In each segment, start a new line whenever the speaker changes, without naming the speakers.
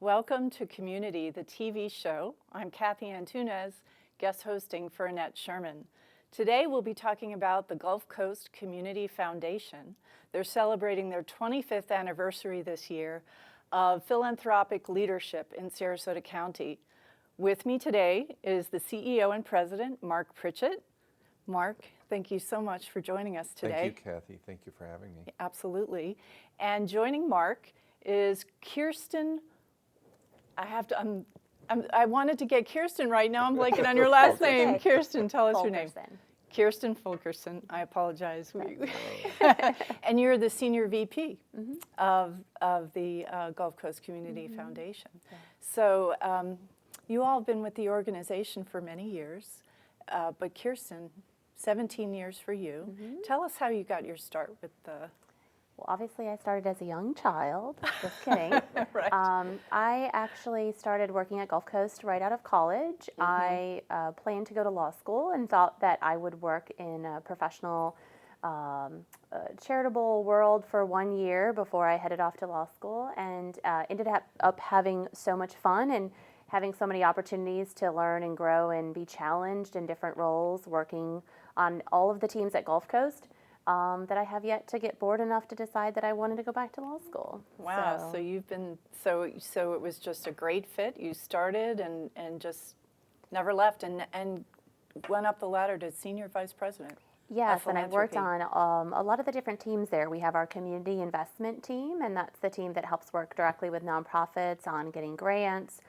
Welcome to Community, the TV show. I'm Kathy Antunes, guest hosting for Annette Sherman. Today we'll be talking about the Gulf Coast Community Foundation. They're celebrating their 25th anniversary this year of philanthropic leadership in Sarasota County. With me today is the CEO and President, Mark Pritchett. Mark, thank you so much for joining us today.
Thank you, Kathy. Thank you for having me.
Absolutely. And joining Mark is Kirsten. I wanted to get Kirsten right now. I'm blanking on your last name.
Okay.
Kirsten, tell us your name. Kirsten Fulkerson. I apologize. And you're the Senior VP of the Gulf Coast Community Foundation.
Yeah.
So you all have been with the organization for many years, but Kirsten, 17 years for you. Tell us how you got your start with the...
Well, obviously I started as a young child, just kidding.
Right.
I actually started working at Gulf Coast right out of college. I planned to go to law school and thought that I would work in a professional charitable world for 1 year before I headed off to law school, and ended up having so much fun and having so many opportunities to learn and grow and be challenged in different roles, working on all of the teams at Gulf Coast. That I have yet to get bored enough to decide that I wanted to go back to law school.
Wow, so you've been, so it was just a great fit. You started and just never left and went up the ladder to Senior Vice President.
Yes, and I worked on a lot of the different teams there. We have our community investment team, and that's the team that helps work directly with nonprofits on getting grants,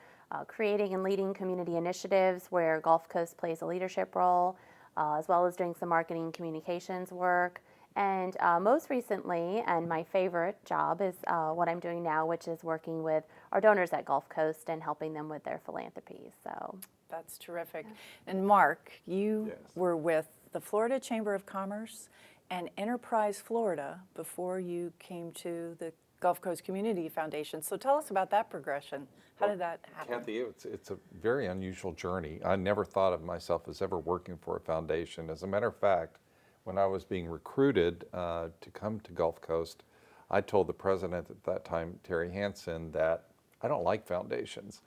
creating and leading community initiatives where Gulf Coast plays a leadership role, as well as doing some marketing and communications work. And most recently, and my favorite job is what I'm doing now, which is working with our donors at Gulf Coast and helping them with their philanthropy. So
that's terrific. Yeah. And Mark, you were with the Florida Chamber of Commerce and Enterprise Florida before you came to the Gulf Coast Community Foundation. So tell us about that progression. How did that happen?
Kathy, it's a very unusual journey. I never thought of myself as ever working for a foundation. As a matter of fact, when I was being recruited to come to Gulf Coast, I told the president at that time, Terry Hansen, that I don't like foundations.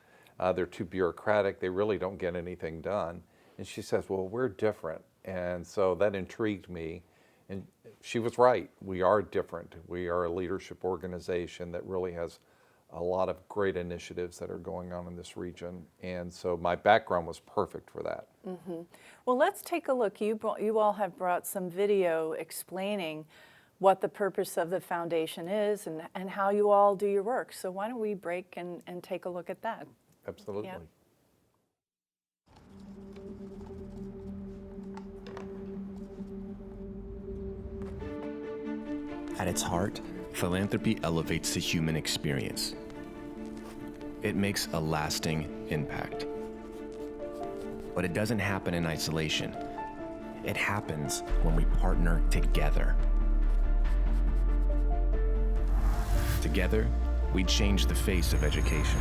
They're too bureaucratic. They really don't get anything done. And she says, well, we're different. And so that intrigued me. And she was right. We are different. We are a leadership organization that really has a lot of great initiatives that are going on in this region. And so my background was perfect for that.
Well, let's take a look. You all have brought some video explaining what the purpose of the foundation is and how you all do your work. So why don't we break and take a look at that?
Absolutely.
Yeah.
At its heart, philanthropy elevates the human experience. It makes a lasting impact. But it doesn't happen in isolation. It happens when we partner together. Together, we change the face of education.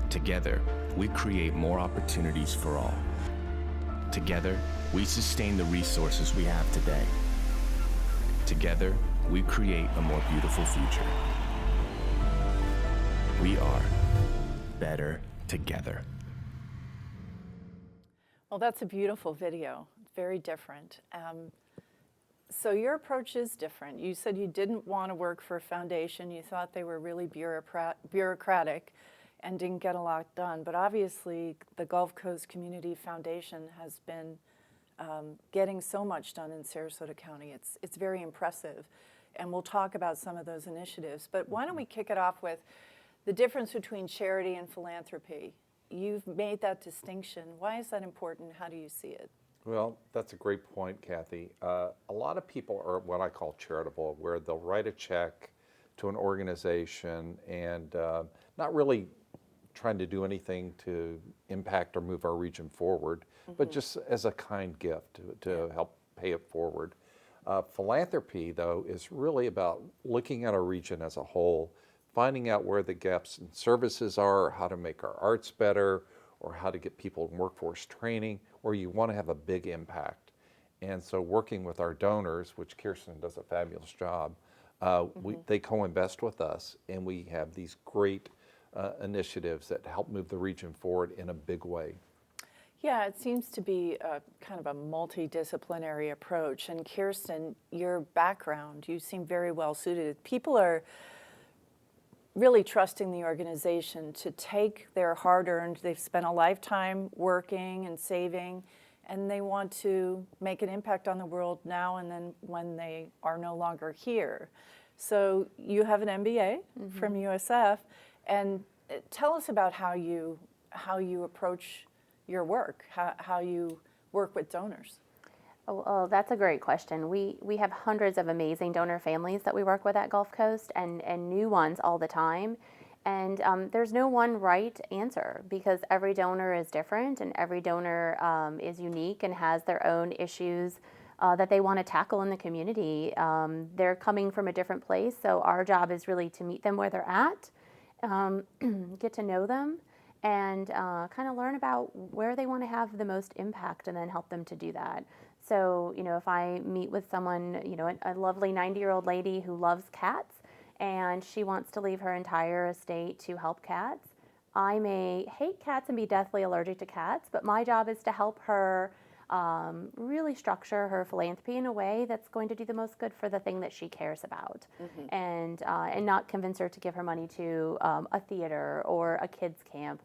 Together, we create more opportunities for all. Together, we sustain the resources we have today. Together, we create a more beautiful future. We are better together.
Well, that's a beautiful video. Very different. So your approach is different. You said you didn't want to work for a foundation. You thought they were really bureaucratic and didn't get a lot done. But obviously, the Gulf Coast Community Foundation has been getting so much done in Sarasota County. It's very impressive. And we'll talk about some of those initiatives. But why don't we kick it off with the difference between charity and philanthropy? You've made that distinction. Why is that important? How do you see it?
Well, that's a great point, Kathy. A lot of people are what I call charitable, where they'll write a check to an organization and not really trying to do anything to impact or move our region forward, but just as a kind gift to help pay it forward. Philanthropy, though, is really about looking at our region as a whole, finding out where the gaps in services are, or how to make our arts better, or how to get people in workforce training, where you want to have a big impact. And so working with our donors, which Kirsten does a fabulous job, they co-invest with us, and we have these great initiatives that help move the region forward in a big way.
Yeah, it seems to be a kind of a multidisciplinary approach. And Kirsten, your background, you seem very well suited. People are really trusting the organization to take their hard-earned, they've spent a lifetime working and saving, and they want to make an impact on the world now and then when they are no longer here. So you have an MBA from USF, and tell us about how you approach your work, how you work with donors.
Oh, that's a great question. We have hundreds of amazing donor families that we work with at Gulf Coast and new ones all the time. And there's no one right answer because every donor is different and every donor is unique and has their own issues that they want to tackle in the community. They're coming from a different place, so our job is really to meet them where they're at, get to know them, and kind of learn about where they want to have the most impact and then help them to do that. So, if I meet with someone, a lovely 90-year-old lady who loves cats and she wants to leave her entire estate to help cats, I may hate cats and be deathly allergic to cats, but my job is to help her really structure her philanthropy in a way that's going to do the most good for the thing that she cares about, and not convince her to give her money to a theater or a kids camp.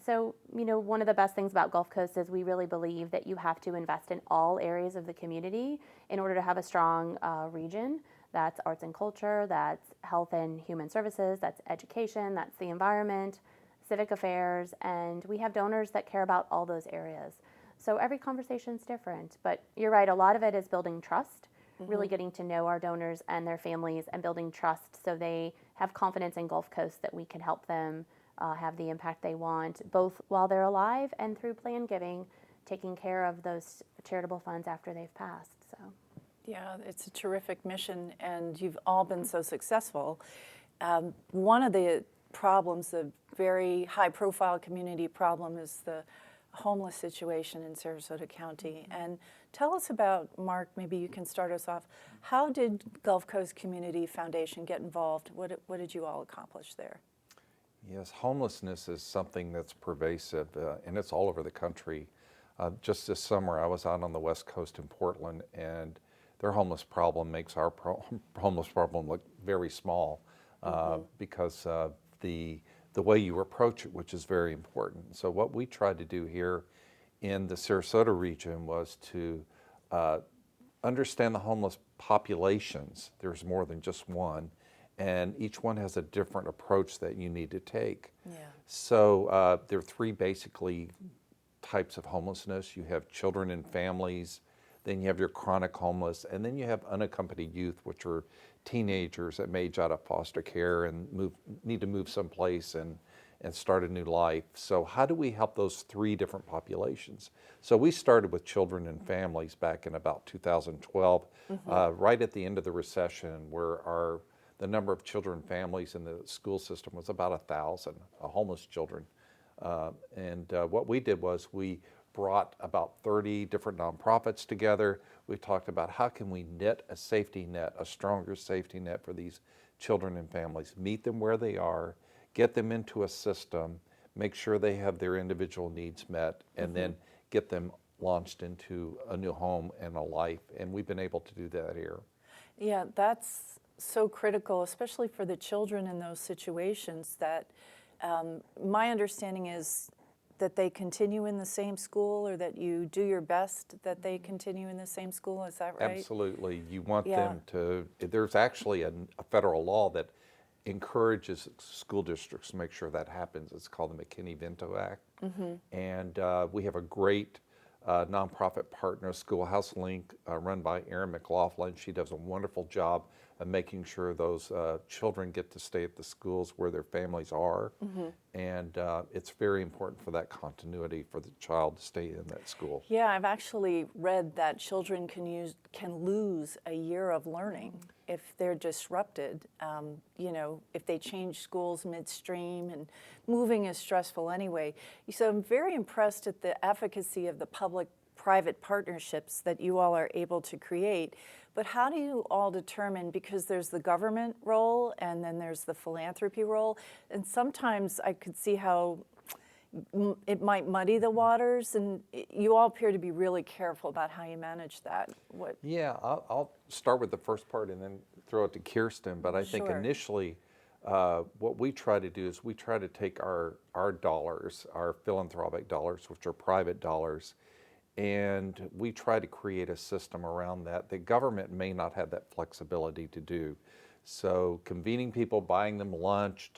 So, one of the best things about Gulf Coast is we really believe that you have to invest in all areas of the community in order to have a strong region. That's arts and culture, that's health and human services, that's education, that's the environment, civic affairs, and we have donors that care about all those areas. So every conversation is different, but you're right, a lot of it is building trust, really getting to know our donors and their families and building trust so they have confidence in Gulf Coast that we can help them have the impact they want, both while they're alive and through plan giving, taking care of those charitable funds after they've passed. So,
yeah, it's a terrific mission, and you've all been so successful. One of the problems, the very high-profile community problem, is the homeless situation in Sarasota County. And tell us about, Mark, maybe you can start us off. How did Gulf Coast Community Foundation get involved? What did you all accomplish there?
Yes, homelessness is something that's pervasive, and it's all over the country. Just this summer, I was out on the West Coast in Portland, and their homeless problem makes our homeless problem look very small because the way you approach it, which is very important. So what we tried to do here in the Sarasota region was to understand the homeless populations. There's more than just one, and each one has a different approach that you need to take.
Yeah.
So there are three basically types of homelessness. You have children and families, then you have your chronic homeless, and then you have unaccompanied youth, which are teenagers that may age out of foster care and need to move someplace and start a new life. So how do we help those three different populations? So we started with children and families back in about 2012, right at the end of the recession, where the number of children and families in the school system was about 1,000 homeless children. What we did was we brought about 30 different nonprofits together. We talked about how can we knit a safety net, a stronger safety net for these children and families, meet them where they are, get them into a system, make sure they have their individual needs met, and then get them launched into a new home and a life. And we've been able to do that here.
Yeah, that's so critical, especially for the children in those situations, that my understanding is that they continue in the same school, or that you do your best that they continue in the same school. Is that right?
Absolutely. You want
Yeah.
them to, there's actually a federal law that encourages school districts to make sure that happens. It's called the McKinney-Vento Act. And we have a great nonprofit partner, Schoolhouse Link, run by Erin McLaughlin. She does a wonderful job of making sure those children get to stay at the schools where their families are. And it's very important for that continuity for the child to stay in that school.
Yeah, I've actually read that children can lose a year of learning if they're disrupted. If they change schools midstream, and moving is stressful anyway. So I'm very impressed at the efficacy of the public-private partnerships that you all are able to create. But how do you all determine, because there's the government role and then there's the philanthropy role, and sometimes I could see how it might muddy the waters, and you all appear to be really careful about how you manage that. What?
Yeah, I'll start with the first part and then throw it to Kirsten. But I think
Sure.
initially, what we try to do is we try to take our dollars, our philanthropic dollars, which are private dollars, and we try to create a system around that. The government may not have that flexibility to do. So convening people, buying them lunch,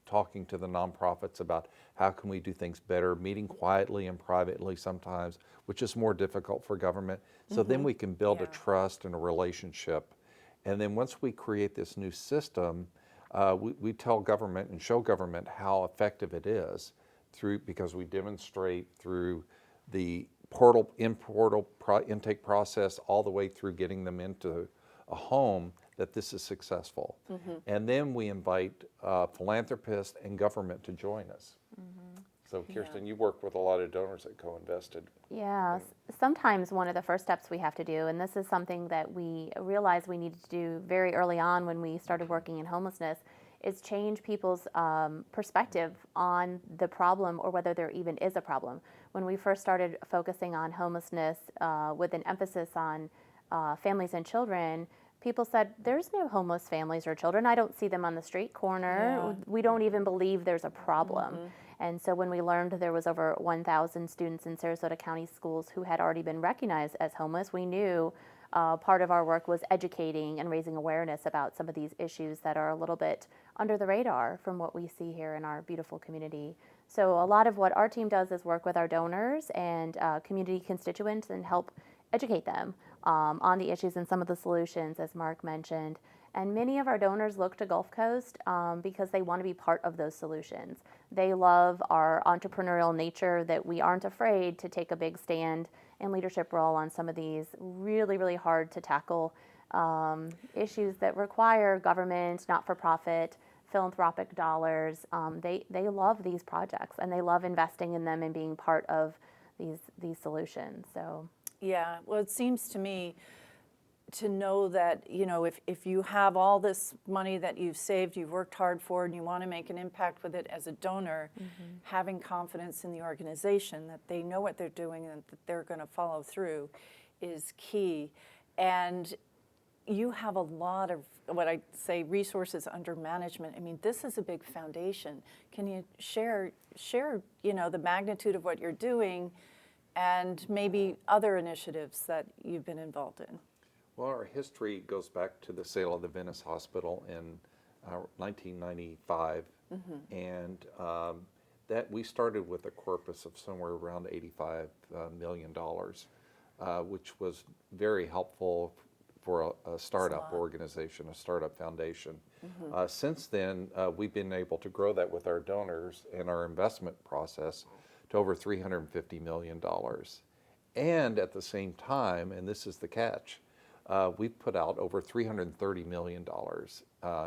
talking to the nonprofits about how can we do things better, meeting quietly and privately sometimes, which is more difficult for government. So then we can build a
Yeah.
trust and a relationship. And then once we create this new system, we tell government and show government how effective it is because we demonstrate through the intake process all the way through getting them into a home that this is successful. And then we invite philanthropists and government to join us. So Kirsten, you work with a lot of donors that co-invested.
Yeah, sometimes one of the first steps we have to do, and this is something that we realized we needed to do very early on when we started working in homelessness, is change people's perspective on the problem or whether there even is a problem. When we first started focusing on homelessness with an emphasis on families and children, people said, there's no homeless families or children. I don't see them on the street corner.
Yeah.
We don't even believe there's a problem. And so when we learned there was over 1,000 students in Sarasota County schools who had already been recognized as homeless, we knew part of our work was educating and raising awareness about some of these issues that are a little bit under the radar from what we see here in our beautiful community. So a lot of what our team does is work with our donors and community constituents and help educate them on the issues and some of the solutions, as Mark mentioned. And many of our donors look to Gulf Coast because they want to be part of those solutions. They love our entrepreneurial nature, that we aren't afraid to take a big stand and leadership role on some of these really, really hard to tackle issues that require government, not-for-profit, philanthropic dollars. They love these projects and they love investing in them and being part of these solutions. So.
Yeah, well, it seems to me to know that, you know, if you have all this money that you've saved, you've worked hard for, and you want to make an impact with it as a donor, having confidence in the organization that they know what they're doing and that they're going to follow through is key. And you have a lot of what I say resources under management. I mean, this is a big foundation. Can you share, you know, the magnitude of what you're doing and maybe other initiatives that you've been involved in?
Well, our history goes back to the sale of the Venice Hospital in 1995, and that we started with a corpus of somewhere around $85 million, which was very helpful for a startup organization, a startup foundation. Since then, we've been able to grow that with our donors and our investment process to over $350 million. And at the same time, and this is the catch, we've put out over $330 million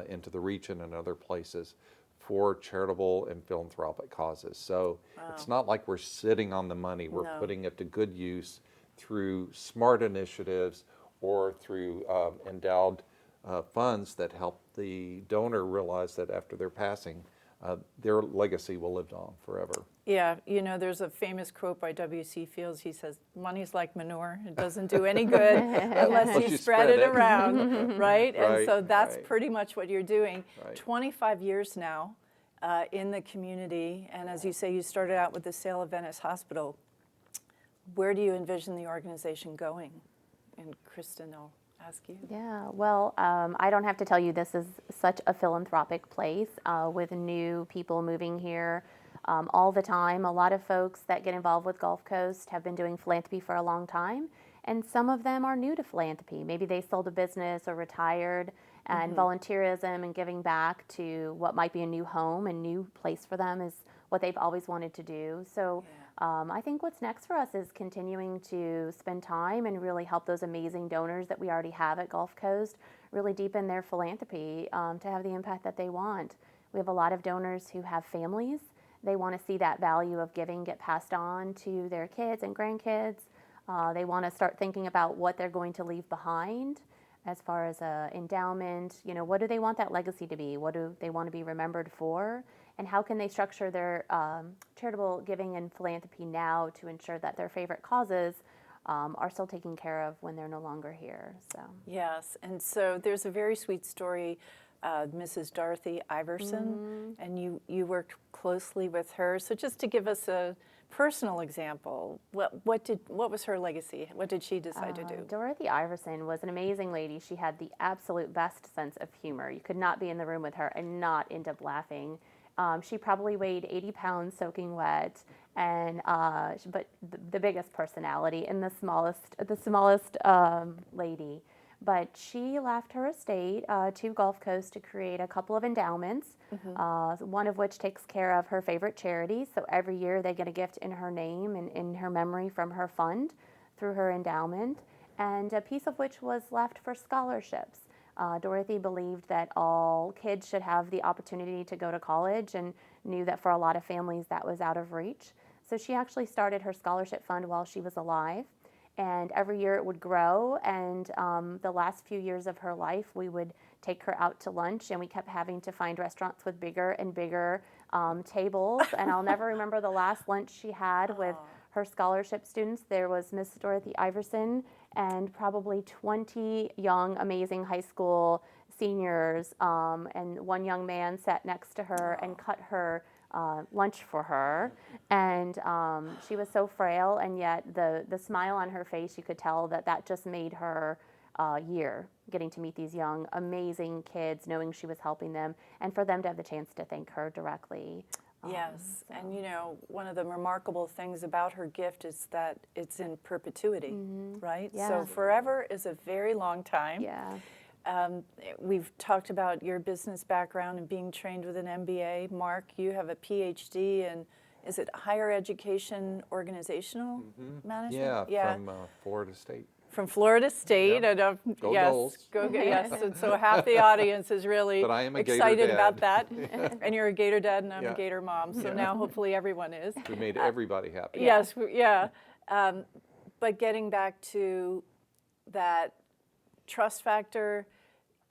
into the region and other places for charitable and philanthropic causes. So it's not like we're sitting on the money, we're putting it to good use through smart initiatives or through endowed funds that help the donor realize that after their passing, their legacy will live on forever.
Yeah, you know, there's a famous quote by W.C. Fields. He says, money's like manure. It doesn't do any good unless you spread it around, right? And so that's pretty much what you're doing. 25 years now in the community, and as you say, you started out with the sale of Venice Hospital. Where do you envision the organization going? And Kristen, I'll ask you.
Yeah, well, I don't have to tell you this is such a philanthropic place with new people moving here all the time. A lot of folks that get involved with Gulf Coast have been doing philanthropy for a long time, and some of them are new to philanthropy. Maybe they sold a business or retired, and volunteerism and giving back to what might be a new home and new place for them is what they've always wanted to do. So I think what's next for us is continuing to spend time and really help those amazing donors that we already have at Gulf Coast really deepen their philanthropy to have the impact that they want. We have a lot of donors who have families. They want to see that value of giving get passed on to their kids and grandkids. They want to start thinking about what they're going to leave behind as far as a endowment. You know, what do they want that legacy to be? What do they want to be remembered for? And how can they structure their charitable giving and philanthropy now to ensure that their favorite causes are still taken care of when they're no longer here? So
Yes, and so there's a very sweet story, Mrs. Dorothy Iverson, and you worked closely with her. So just to give us a personal example, what was her legacy? What did she decide to do?
Dorothy Iverson was an amazing lady. She had the absolute best sense of humor. You could not be in the room with her and not end up laughing. She probably weighed 80 pounds soaking wet, and but the biggest personality and the smallest lady. But she left her estate to Gulf Coast to create a couple of endowments, one of which takes care of her favorite charities. So every year they get a gift in her name and in her memory from her fund through her endowment, and a piece of which was left for scholarships. Dorothy believed that all kids should have the opportunity to go to college and knew that for a lot of families that was out of reach. So she actually started her scholarship fund while she was alive. And every year it would grow, and the last few years of her life, we would take her out to lunch, and we kept having to find restaurants with bigger and bigger tables. And I'll never remember the last lunch she had with her scholarship students. There was Miss Dorothy Iverson and probably 20 young, amazing high school seniors, and one young man sat next to her and cut her lunch for her, and she was so frail, and yet the smile on her face, you could tell that just made her year, getting to meet these young, amazing kids, knowing she was helping them, and for them to have the chance to thank her directly.
Yes, and you know, one of the remarkable things about her gift is that it's in perpetuity, right?
Yeah.
So forever is a very long time.
Yeah.
We've talked about your business background and being trained with an MBA. Mark, you have a PhD in, is it higher education organizational management?
Yeah, from Florida State.
From Florida State.
Yeah.
And,
Go
yes,
Noles.
yes. And so half the audience is really
But I am a Gator
excited
dad.
about that. And you're a Gator dad, and I'm
Yeah.
a Gator mom. So
Yeah.
now hopefully everyone is.
We made everybody happy.
Yes, yeah. But getting back to that trust factor,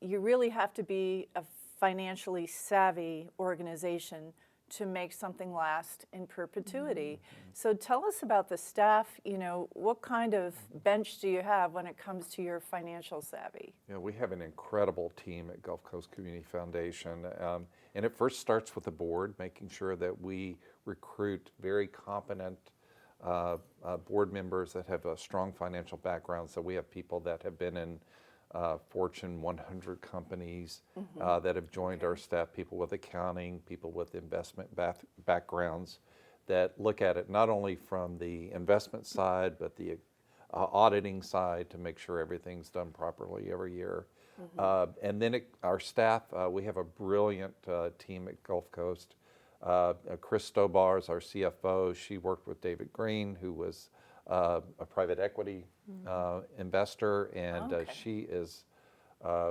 you really have to be a financially savvy organization to make something last in perpetuity. So tell us about the staff. You know, what kind of bench do you have when it comes to your financial savvy?
Yeah, we have an incredible team at Gulf Coast Community Foundation, and it first starts with the board, making sure that we recruit very competent board members that have a strong financial background. So we have people that have been in Fortune 100 companies that have joined our staff, people with accounting, people with investment backgrounds that look at it not only from the investment side, but the auditing side to make sure everything's done properly every year. And then our staff, we have a brilliant team at Gulf Coast. Chris Stobar is our CFO. She worked with David Green, who was a private equity investor, and she is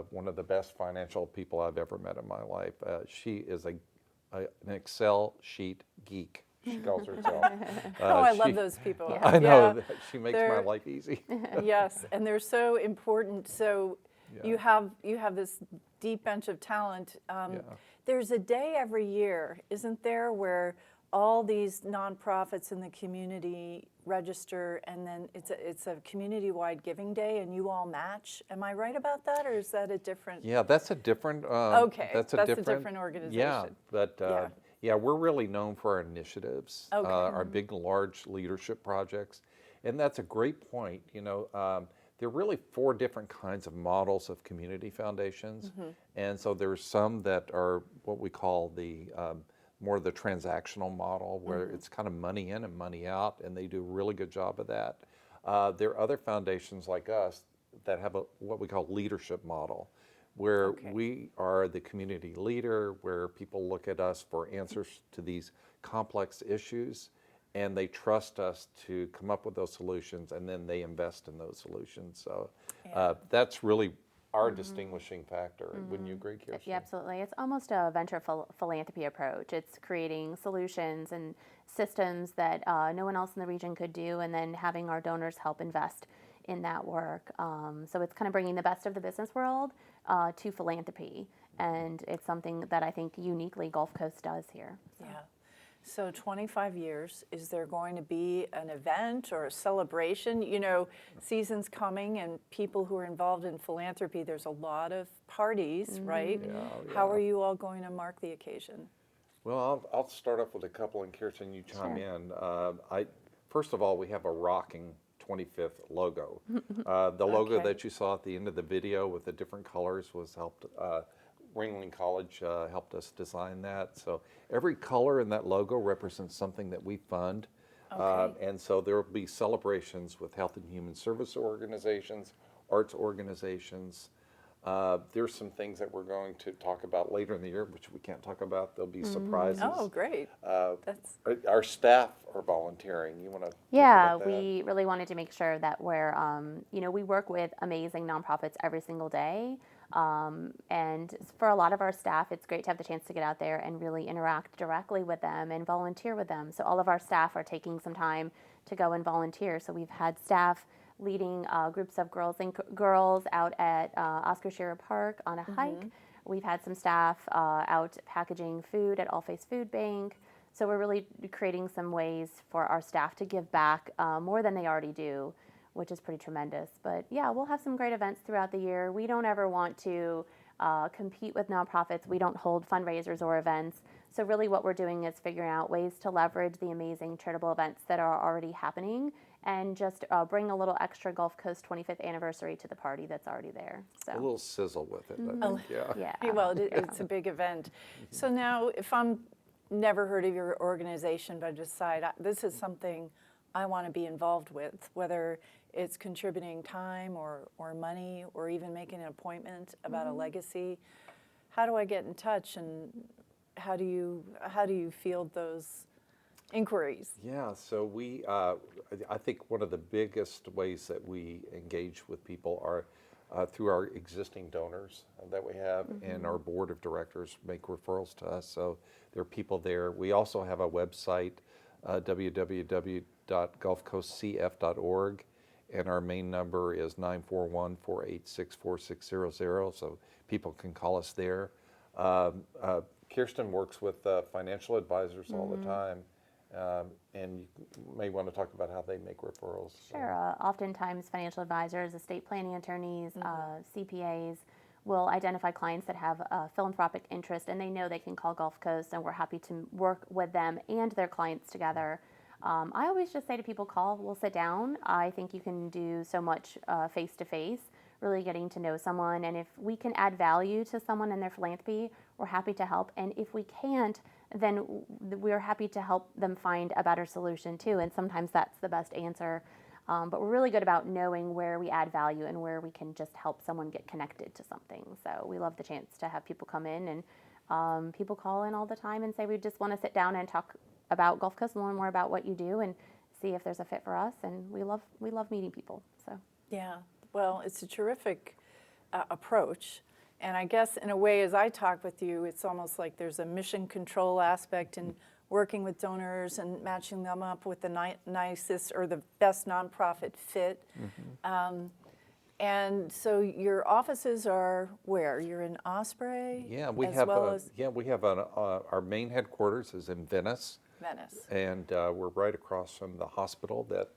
one of the best financial people I've ever met in my life. She is an Excel sheet geek, she calls herself.
I love those people.
I know,
Yeah.
she makes my
They're-
life easy.
Yes, and they're so important. So you have this deep bench of talent. There's a day every year, isn't there, where all these nonprofits in the community register, and then it's a community-wide giving day, and you all match. Am I right about that, or is that a different?
Yeah, that's a different.
Okay,
that's a
that's a
different,
different organization.
Yeah, but
Yeah.
yeah, we're really known for our initiatives,
Okay.
our big, large leadership projects, and that's a great point. You know, there are really 4 different kinds of models of community foundations, and so there's some that are what we call the more the transactional model, where it's kind of money in and money out, and they do a really good job of that. There are other foundations like us that have what we call leadership model, where we are the community leader, where people look at us for answers to these complex issues, and they trust us to come up with those solutions, and then they invest in those solutions. So that's really our distinguishing factor. Wouldn't you agree, Kirsten?
Yeah, absolutely. It's almost a venture philanthropy approach. It's creating solutions and systems that no one else in the region could do, and then having our donors help invest in that work. So it's kind of bringing the best of the business world to philanthropy, and it's something that I think uniquely Gulf Coast does here. So.
Yeah. So 25 years, is there going to be an event or a celebration? You know, season's coming and people who are involved in philanthropy, there's a lot of parties, right? How are you all going to mark the occasion?
Well, I'll start off with a couple, and Kirsten, you chime in. First of all, we have a rocking 25th logo. The logo
Okay.
that you saw at the end of the video with the different colors was helped. Ringling College helped us design that. So every color in that logo represents something that we fund.
Okay.
And so there will be celebrations with health and human service organizations, arts organizations. There's some things that we're going to talk about later in the year, which we can't talk about. There'll be surprises.
Oh, great. That's
Our staff are volunteering. You want to?
Yeah, we really wanted to make sure that we're, we work with amazing nonprofits every single day. And for a lot of our staff, it's great to have the chance to get out there and really interact directly with them and volunteer with them. So all of our staff are taking some time to go and volunteer. So we've had staff leading groups of girls out at Oscar Scherer Park on a hike. We've had some staff out packaging food at All Face Food Bank. So we're really creating some ways for our staff to give back more than they already do, which is pretty tremendous. But yeah, we'll have some great events throughout the year. We don't ever want to compete with nonprofits. We don't hold fundraisers or events. So really what we're doing is figuring out ways to leverage the amazing charitable events that are already happening and just bring a little extra Gulf Coast 25th anniversary to the party that's already there. So.
A little sizzle with it, I think, yeah.
Yeah.
Well, it's a big event. So now, if I'm never heard of your organization, but decide this is something I want to be involved with, whether it's contributing time or money or even making an appointment about a legacy, how do I get in touch and how do you field those inquiries?
Yeah, so I think one of the biggest ways that we engage with people are through our existing donors that we have, and our board of directors make referrals to us. So there are people there. We also have a website, www.gulfcoastcf.org, and our main number is 941-486-4600, so people can call us there. Kirsten works with financial advisors all the time. And you may want to talk about how they make referrals.
Sure. Oftentimes, financial advisors, estate planning attorneys, CPAs will identify clients that have a philanthropic interest, and they know they can call Gulf Coast, and we're happy to work with them and their clients together. I always just say to people, call, we'll sit down. I think you can do so much face-to-face, really getting to know someone, and if we can add value to someone in their philanthropy, we're happy to help, and if we can't, then we're happy to help them find a better solution too, and sometimes that's the best answer. But we're really good about knowing where we add value and where we can just help someone get connected to something. So we love the chance to have people come in, and people call in all the time and say, we just want to sit down and talk about Gulf Coast, learn more about what you do, and see if there's a fit for us, and we love meeting people. So
Yeah, well, it's a terrific approach. And I guess in a way, as I talk with you, it's almost like there's a mission control aspect in working with donors and matching them up with the nicest or the best nonprofit fit. And so your offices are where? You're in Osprey?
Yeah, we
as
have
well as
our main headquarters is in Venice,
Venice.
and we're right across from the hospital that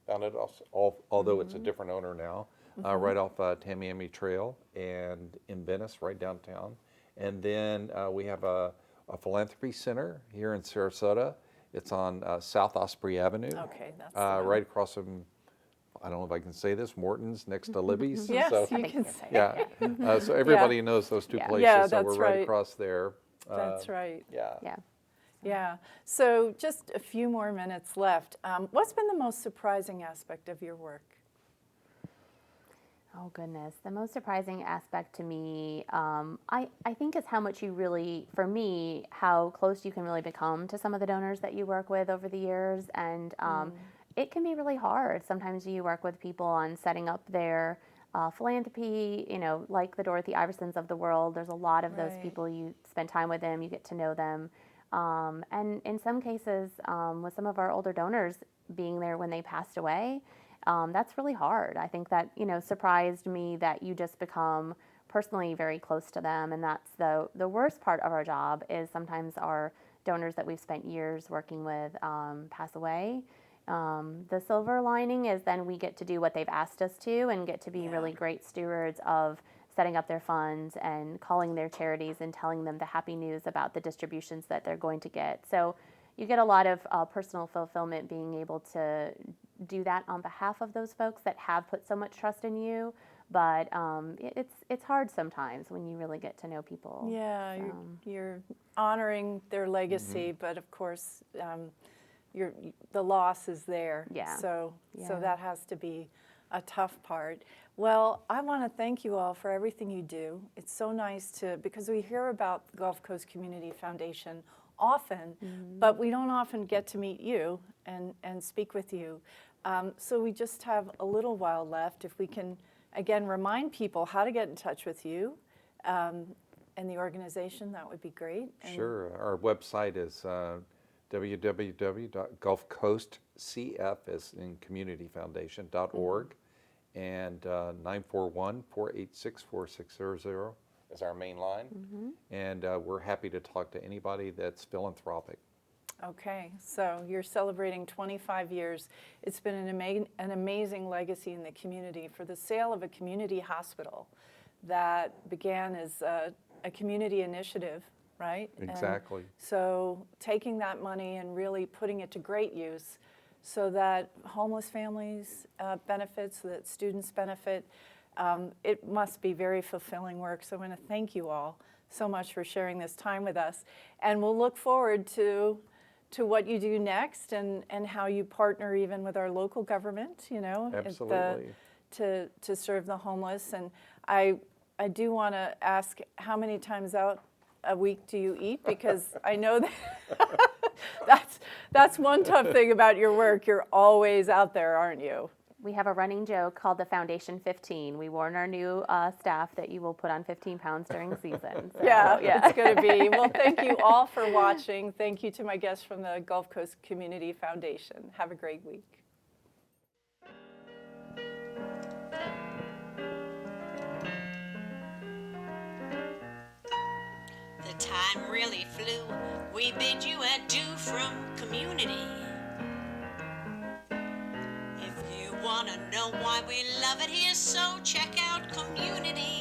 founded us. Although it's a different owner now. Right off Tamiami Trail and in Venice, right downtown. And then we have a philanthropy center here in Sarasota. It's on South Osprey Avenue.
Okay, that's the one.
right across from, I don't know if I can say this, Morton's next to Libby's.
Yes,
So,
you can say.
yeah. So everybody knows those two
Yeah.
places.
Yeah,
so we're
that's
right
right.
across there.
That's right.
Yeah.
yeah.
Yeah. So just a few more minutes left. What's been the most surprising aspect of your work?
Oh goodness, the most surprising aspect to me, I think is how much you really, for me, how close you can really become to some of the donors that you work with over the years, and it can be really hard. Sometimes you work with people on setting up their philanthropy, like the Dorothy Iversons of the world. There's a lot of those
Right.
people. You spend time with them, you get to know them. And in some cases, with some of our older donors being there when they passed away, that's really hard. I think that, surprised me that you just become personally very close to them. And that's the worst part of our job is sometimes our donors that we've spent years working with pass away. The silver lining is then we get to do what they've asked us to and get to be really great stewards of setting up their funds and calling their charities and telling them the happy news about the distributions that they're going to get. So you get a lot of personal fulfillment being able to do that on behalf of those folks that have put so much trust in you. But it's hard sometimes when you really get to know people.
Yeah, you're honoring their legacy, but of course, the loss is there.
Yeah.
So
Yeah.
that has to be a tough part. Well, I want to thank you all for everything you do. It's so nice because we hear about the Gulf Coast Community Foundation often, but we don't often get to meet you and speak with you. So we just have a little while left. If we can, again, remind people how to get in touch with you and the organization, that would be great. And
Sure. Our website is www.gulfcoastcf, as in communityfoundation.org, and 941-486-4600 is our main line. And we're happy to talk to anybody that's philanthropic.
Okay, so you're celebrating 25 years. It's been an amazing legacy in the community for the sale of a community hospital that began as a community initiative, right? And
Exactly.
so taking that money and really putting it to great use so that homeless families benefit, so that students benefit. It must be very fulfilling work. So I want to thank you all so much for sharing this time with us. And we'll look forward to what you do next and how you partner even with our local government,
Absolutely.
to serve the homeless. And I do want to ask, how many times out a week do you eat? Because I know that that's one tough thing about your work. You're always out there, aren't you?
We have a running joke called the Foundation 15. We warn our new staff that you will put on 15 pounds during season. So,
It's going to be. Well, thank you all for watching. Thank you to my guests from the Gulf Coast Community Foundation. Have a great week.
The time really flew. We bid you adieu from community. If you want to know why we love it here, so check out Community.